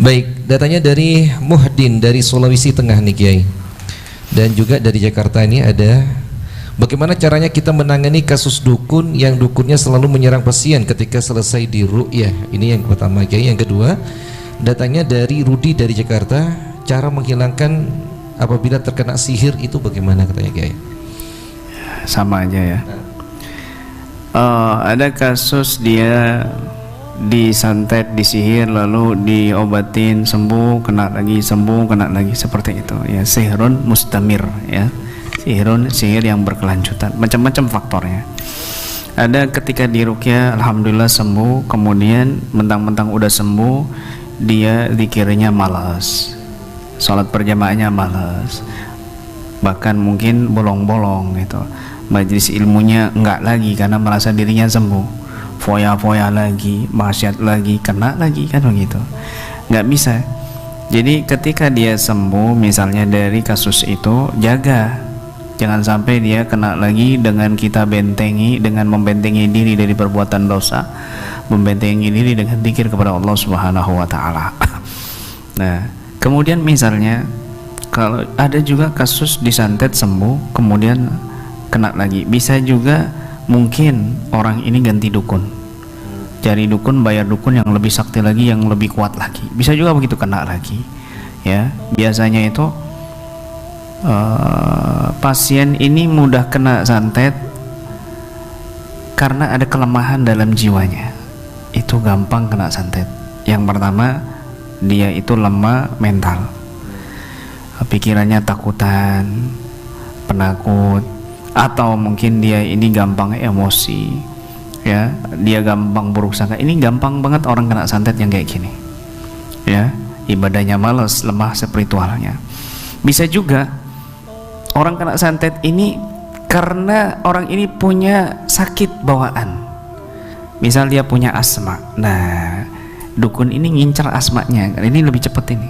Baik, datanya dari Muhdin dari Sulawesi Tengah nih Kiai. Dan juga dari Jakarta ini ada, bagaimana caranya kita menangani kasus dukun yang dukunnya selalu menyerang pasien ketika selesai diruqyah? Ini yang pertama Kiai. Yang kedua, datanya dari Rudi dari Jakarta, cara menghilangkan apabila terkena sihir itu bagaimana katanya Kiai? Sama aja ya. Ada kasus dia disantet, disihir, lalu diobatin, sembuh, kena lagi, sembuh, kena lagi, seperti itu ya. Sihirun mustamir ya, sihir yang berkelanjutan, macam-macam faktornya. Ada ketika diruqyah alhamdulillah sembuh, kemudian mentang-mentang udah sembuh dia zikirnya malas, sholat berjamaahnya malas, bahkan mungkin bolong-bolong gitu, majelis ilmunya enggak lagi karena merasa dirinya sembuh, foya-foya lagi, maksiat lagi, kena lagi, kan begitu. Nggak bisa. Jadi ketika dia sembuh misalnya dari kasus itu, jaga jangan sampai dia kena lagi dengan kita bentengi, dengan membentengi diri dari perbuatan dosa, membentengi diri dengan zikir kepada Allah Subhanahu wa taala. Nah, kemudian misalnya kalau ada juga kasus disantet sembuh kemudian kena lagi, bisa juga mungkin orang ini ganti dukun, cari dukun, bayar dukun yang lebih sakti lagi, yang lebih kuat lagi, bisa juga begitu, kena lagi ya. Biasanya itu pasien ini mudah kena santet karena ada kelemahan dalam jiwanya, itu gampang kena santet. Yang pertama, dia itu lemah mental, pikirannya takutan, penakut, atau mungkin dia ini gampang emosi ya, dia gampang buruk sangka. Ini gampang banget orang kena santet yang kayak gini ya, ibadahnya malas, lemah spiritualnya. Bisa juga orang kena santet ini karena orang ini punya sakit bawaan, misal dia punya asma. Nah, dukun ini ngincar asmanya, ini lebih cepat, ini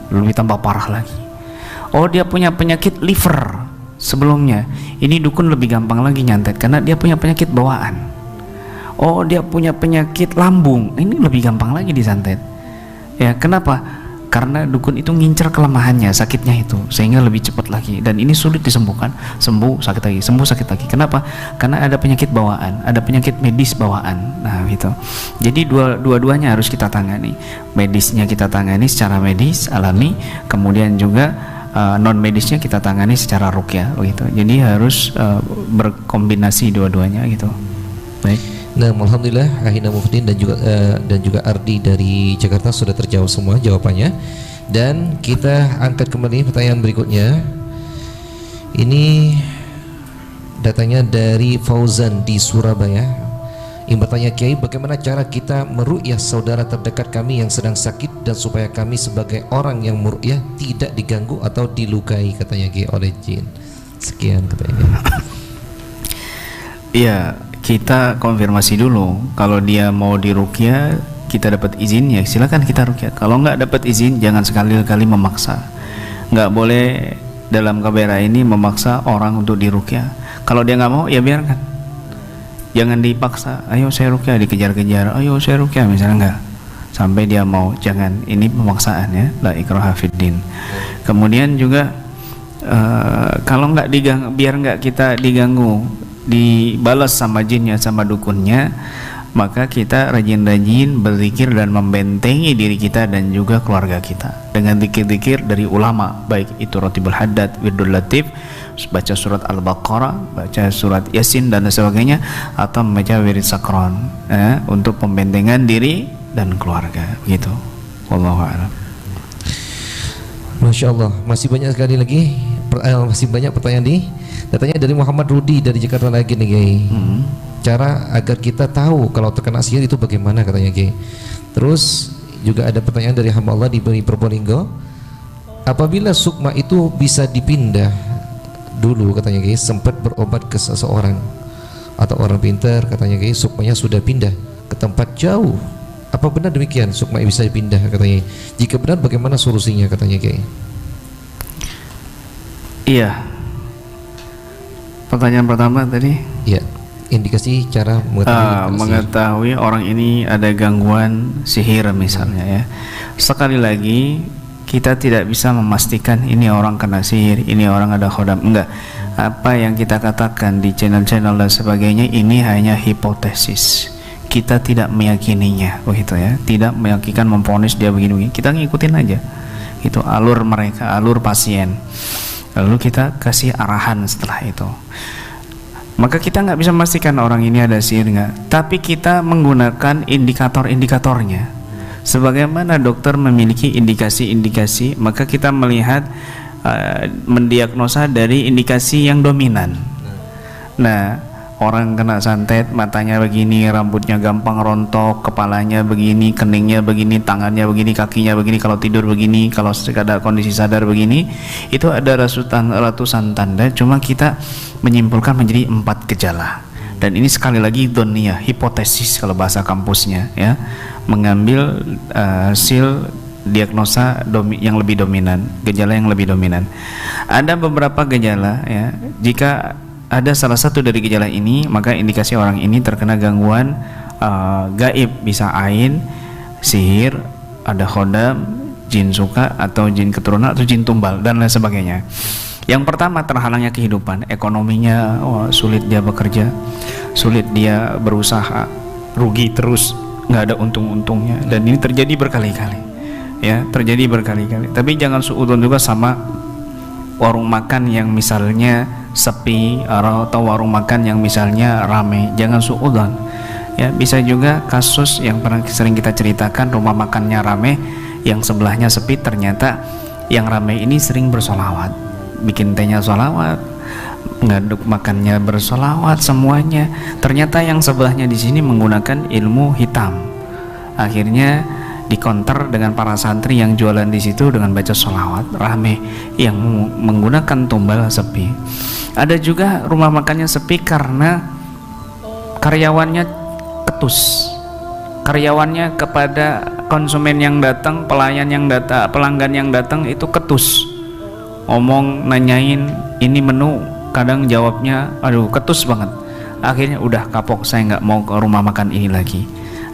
lebih tambah parah lagi. Oh, dia punya penyakit liver sebelumnya, ini dukun lebih gampang lagi nyantet karena dia punya penyakit bawaan. Oh, dia punya penyakit lambung, ini lebih gampang lagi disantet ya. Kenapa? Karena dukun itu ngincar kelemahannya, sakitnya itu, sehingga lebih cepat lagi, dan ini sulit disembuhkan. Sembuh sakit lagi, sembuh sakit lagi. Kenapa? Karena ada penyakit bawaan, ada penyakit medis bawaan. Nah gitu. Jadi dua-duanya harus kita tangani. Medisnya kita tangani secara medis alami, kemudian juga non medisnya kita tangani secara ruqyah gitu. Jadi harus berkombinasi dua-duanya gitu. Baik. Nah, alhamdulillah Ahina Muhdin dan juga Ardi dari Jakarta sudah terjawab semua jawabannya. Dan kita angkat kembali pertanyaan berikutnya. Ini datanya dari Fauzan di Surabaya. Yang bertanya, Kiai, bagaimana cara kita meruqyah saudara terdekat kami yang sedang sakit, dan supaya kami sebagai orang yang meruqyah tidak diganggu atau dilukai, katanya Kiai, oleh jin. Sekian katanya. Iya, kita konfirmasi dulu. Kalau dia mau diruqyah, kita dapat izin, ya silakan kita ruqyah. Kalau nggak dapat izin, jangan sekali-kali memaksa. Nggak boleh dalam kabar ini memaksa orang untuk diruqyah. Kalau dia nggak mau, ya biarkan. Jangan dipaksa, ayo saya ruqyah, dikejar-kejar, ayo saya ruqyah, misalnya enggak, sampai dia mau. Jangan, ini pemaksaan ya, la ikraha fiddin. Kemudian juga kalau nggak diganggu, biar nggak kita diganggu, dibalas sama jinnya, sama dukunnya, maka kita rajin-rajin berzikir dan membentengi diri kita dan juga keluarga kita dengan zikir-zikir dari ulama, baik itu Ratibul Haddad, Wirdul Latif, baca surat Al-Baqarah, baca surat Yasin dan sebagainya, atau membaca wirid sakron untuk pembentengan diri dan keluarga begitu. Wallahu a'lam. Masya Allah, masih banyak sekali lagi, masih banyak pertanyaan datanya dari Muhammad Rudi dari Jakarta lagi nih, Kiai. Cara agar kita tahu kalau terkena sihir itu bagaimana, katanya, Kiai. Terus juga ada pertanyaan dari hamba Allah di Probolinggo. Apabila sukma itu bisa dipindah dulu, katanya, Kiai, sempat berobat ke seseorang atau orang pintar, katanya, Kiai, sukmanya sudah pindah ke tempat jauh. Apa benar demikian, sukma bisa dipindah, katanya? Jika benar, bagaimana solusinya, katanya, Kiai? Iya. Pertanyaan pertama tadi? Iya. indikasi cara mengetahui orang ini ada gangguan sihir misalnya ya. Sekali lagi kita tidak bisa memastikan ini orang kena sihir, ini orang ada khodam, enggak. Apa yang kita katakan di channel-channel dan sebagainya ini hanya hipotesis. Kita tidak meyakininya, begitu ya. Tidak meyakinkan memvonis dia begini-begini. Kita ngikutin aja. Itu alur mereka, alur pasien. Lalu kita kasih arahan setelah itu. Maka kita nggak bisa memastikan orang ini ada sihir nggak, tapi kita menggunakan indikator-indikatornya. Sebagaimana dokter memiliki indikasi-indikasi, maka kita melihat mendiagnosa dari indikasi yang dominan. Nah, orang kena santet, matanya begini, rambutnya gampang rontok, kepalanya begini, keningnya begini, tangannya begini, kakinya begini, kalau tidur begini, kalau sekadar kondisi sadar begini, itu ada ratusan tanda. Cuma kita menyimpulkan menjadi 4 gejala. Dan ini sekali lagi donia, hipotesis kalau bahasa kampusnya ya, mengambil hasil diagnosa yang lebih dominan, gejala yang lebih dominan. Ada beberapa gejala ya, jika ada salah satu dari gejala ini, maka indikasi orang ini terkena gangguan gaib, bisa ain, sihir, ada khodam, jin suka atau jin keturunan atau jin tumbal dan lain sebagainya. Yang pertama, terhalangnya kehidupan, ekonominya sulit dia bekerja, sulit dia berusaha, rugi terus, nggak ada untung-untungnya, dan ini terjadi berkali-kali ya, terjadi berkali-kali. Tapi jangan suudzon juga sama warung makan yang misalnya sepi atau warung makan yang misalnya rame, jangan suudzon ya. Bisa juga kasus yang pernah sering kita ceritakan, rumah makannya rame, yang sebelahnya sepi, ternyata yang rame ini sering bersolawat, bikin tehnya solawat, ngaduk makannya bersolawat semuanya, ternyata yang sebelahnya di sini menggunakan ilmu hitam, akhirnya dikonter dengan para santri yang jualan di situ dengan baca solawat, rame, yang menggunakan tumbal sepi. Ada juga rumah makannya sepi karena karyawannya ketus, karyawannya kepada konsumen yang datang, pelayan yang datang, pelanggan yang datang itu ketus, ngomong nanyain ini menu, kadang jawabnya aduh ketus banget, akhirnya udah kapok, saya nggak mau ke rumah makan ini lagi.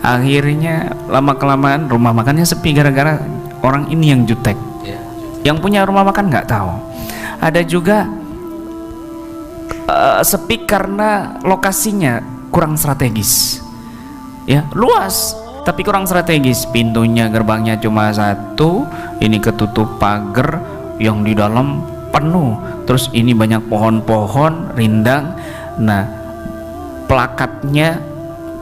Akhirnya lama kelamaan rumah makannya sepi gara-gara orang ini yang jutek, yang punya rumah makan nggak tahu. Ada juga sepi karena lokasinya kurang strategis ya, luas tapi kurang strategis, pintunya gerbangnya cuma satu, ini ketutup pagar yang di dalam penuh, terus ini banyak pohon-pohon rindang, nah plakatnya,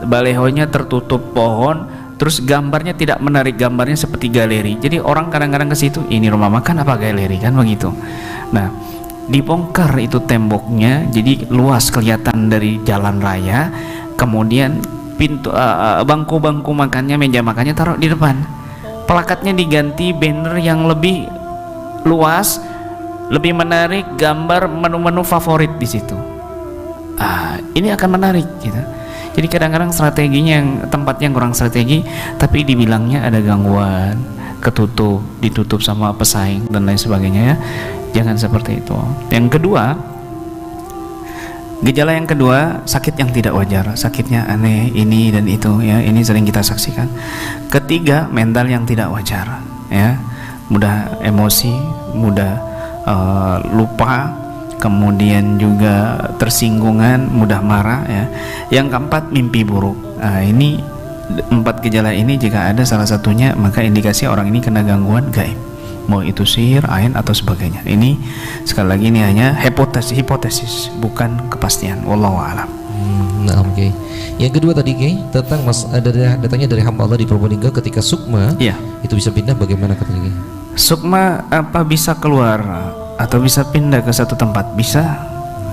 balehonya tertutup pohon, terus gambarnya tidak menarik, gambarnya seperti galeri, jadi orang kadang-kadang ke situ, ini rumah makan apa galeri kan begitu. Nah, dibongkar itu temboknya, jadi luas kelihatan dari jalan raya, kemudian pintu bangku-bangku makannya, meja makannya taruh di depan, plakatnya diganti banner yang lebih luas, lebih menarik, gambar menu-menu favorit di situ. Ini akan menarik gitu. Jadi kadang-kadang strateginya yang tempatnya kurang strategi, tapi dibilangnya ada gangguan, ketutup, ditutup sama pesaing dan lain sebagainya ya. Jangan seperti itu. Yang kedua, gejala yang kedua, sakit yang tidak wajar, sakitnya aneh, ini dan itu ya, ini sering kita saksikan. Ketiga, mental yang tidak wajar ya, mudah emosi, mudah lupa, kemudian juga tersinggungan, mudah marah ya. Yang keempat, mimpi buruk. Ini 4 gejala ini jika ada salah satunya, maka indikasi orang ini kena gangguan gaib, mau itu sihir, ain atau sebagainya. Ini sekali lagi ini hanya hipotesis, bukan kepastian. Wallahu a'lam. Nah, oke. Yang kedua tadi tentang datanya dari hamba Allah di Purbalingga ketika sukma, iya, itu bisa pindah, bagaimana katanya? Sukma apa bisa keluar atau bisa pindah ke satu tempat? Bisa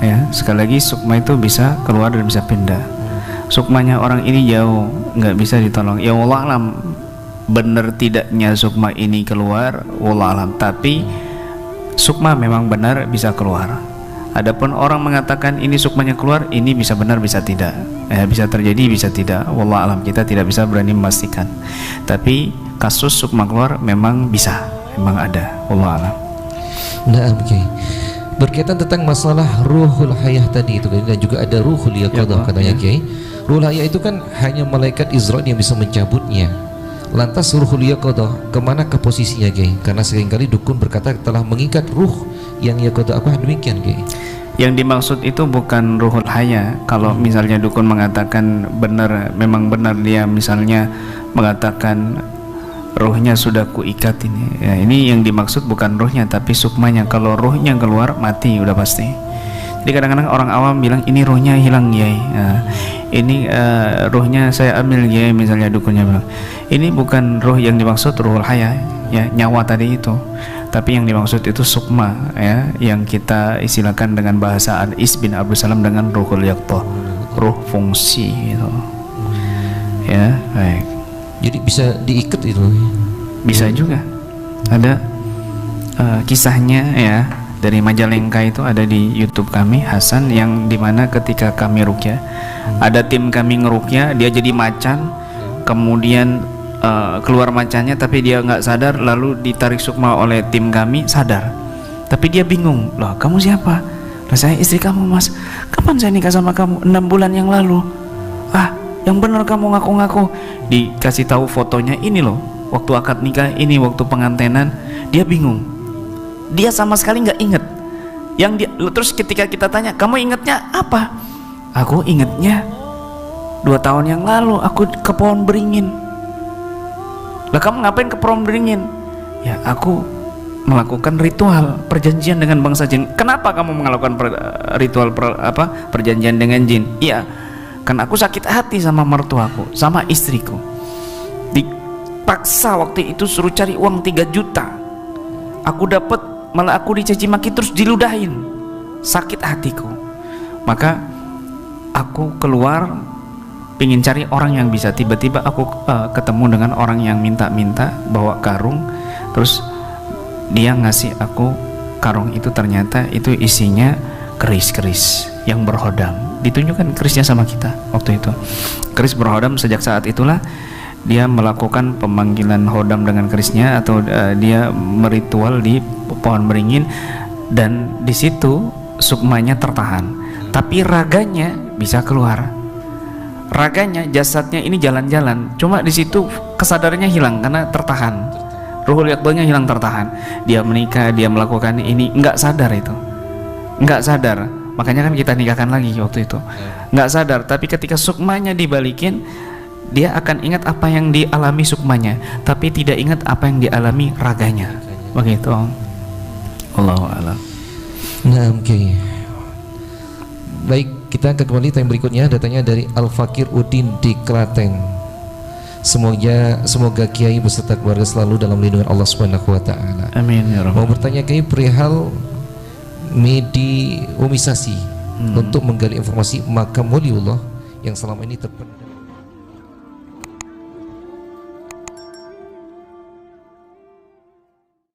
ya. Sekali lagi sukma itu bisa keluar dan bisa pindah. Sukmanya orang ini jauh, nggak bisa ditolong. Ya wallahu a'lam, benar tidaknya sukma ini keluar, wallahu alam, tapi sukma memang benar bisa keluar. Adapun orang mengatakan ini sukmanya keluar, ini bisa benar bisa tidak ya, bisa terjadi bisa tidak, wallahu alam, kita tidak bisa berani memastikan. Tapi kasus sukma keluar memang bisa, memang ada, wallahu alam. Nah, oke. berkaitan tentang masalah ruhul hayah tadi itu kan, dan juga ada ruhul yaqadah katanya Kiai. Ruhul hayah itu kan hanya malaikat Izrail yang bisa mencabutnya. Lantas ruhul yaqadah kemana ke posisinya Kiai? Karena seringkali dukun berkata telah mengikat ruh yang yaqadah. Apa demikian Kiai? Yang dimaksud itu bukan ruhul haya. Kalau misalnya dukun mengatakan benar, memang benar dia misalnya mengatakan ruhnya sudah kuikat ini, ya, ini yang dimaksud bukan ruhnya tapi sukmanya. Kalau ruhnya keluar mati udah pasti. Jadi kadang-kadang orang awam bilang ini ruhnya hilang Yai, nah, ini ruhnya saya ambil Yai, misalnya dukunnya bilang ini bukan ruh yang dimaksud ruhul haya, ya nyawa tadi itu, tapi yang dimaksud itu sukma, ya, yang kita istilahkan dengan bahasa Is bin Abdul Salam dengan ruhul yaqtah, ruh fungsi itu, ya. Baik, jadi bisa diikat itu? Bisa juga. Ada kisahnya ya dari Majalengka, itu ada di YouTube kami Hasan, yang dimana ketika kami ruqyah, ada tim kami ngeruqyah, dia jadi macan, kemudian keluar macannya tapi dia nggak sadar, lalu ditarik sukma oleh tim kami, sadar, tapi dia bingung, loh kamu siapa? Lah saya istri kamu Mas. Kapan saya nikah sama kamu? 6 bulan yang lalu. Ah, yang benar kamu ngaku-ngaku. Dikasih tahu fotonya, ini loh waktu akad nikah, ini waktu pengantenan. Dia bingung, dia sama sekali nggak inget yang dia. Terus ketika kita tanya, kamu ingetnya apa? Aku ingetnya 2 tahun yang lalu aku ke pohon beringin. Lah kamu ngapain ke pohon beringin? Ya aku melakukan ritual perjanjian dengan bangsa jin. Kenapa kamu melakukan ritual perjanjian dengan jin? Iya, karena aku sakit hati sama mertuaku, sama istriku. Dipaksa waktu itu suruh cari uang 3 juta. Aku dapat, malah aku dicaci maki terus diludahin. Sakit hatiku. Maka aku keluar pingin cari orang yang bisa. Tiba-tiba aku ketemu dengan orang yang minta-minta bawa karung. Terus dia ngasih aku karung itu, ternyata itu isinya keris-keris yang berhodam. Ditunjukkan kerisnya sama kita waktu itu, keris berhodam. Sejak saat itulah dia melakukan pemanggilan hodam dengan kerisnya, atau dia meritual di pohon beringin, dan di situ sukmanya tertahan, tapi raganya bisa keluar. Raganya, jasadnya ini jalan-jalan, cuma di situ kesadarannya hilang karena tertahan. Ruhul yaqdahnya hilang, tertahan. Dia menikah, dia melakukan ini, nggak sadar itu, nggak sadar. Makanya kan kita nikahkan lagi waktu itu, nggak sadar. Tapi ketika sukmanya dibalikin, dia akan ingat apa yang dialami sukmanya, tapi tidak ingat apa yang dialami raganya. Begitu. Allahu a'lam. Nah, oke. Baik, kita akan kembali tanya berikutnya. Datanya dari Al-Fakir Udin di Klaten. Semoga Kiai beserta keluarga selalu dalam lindungan Allah Subhanahu wa taala. Amin ya rabbal. Mau bertanya Kiai perihal mediomisasi untuk menggali informasi makam waliullah yang selama ini terpendam.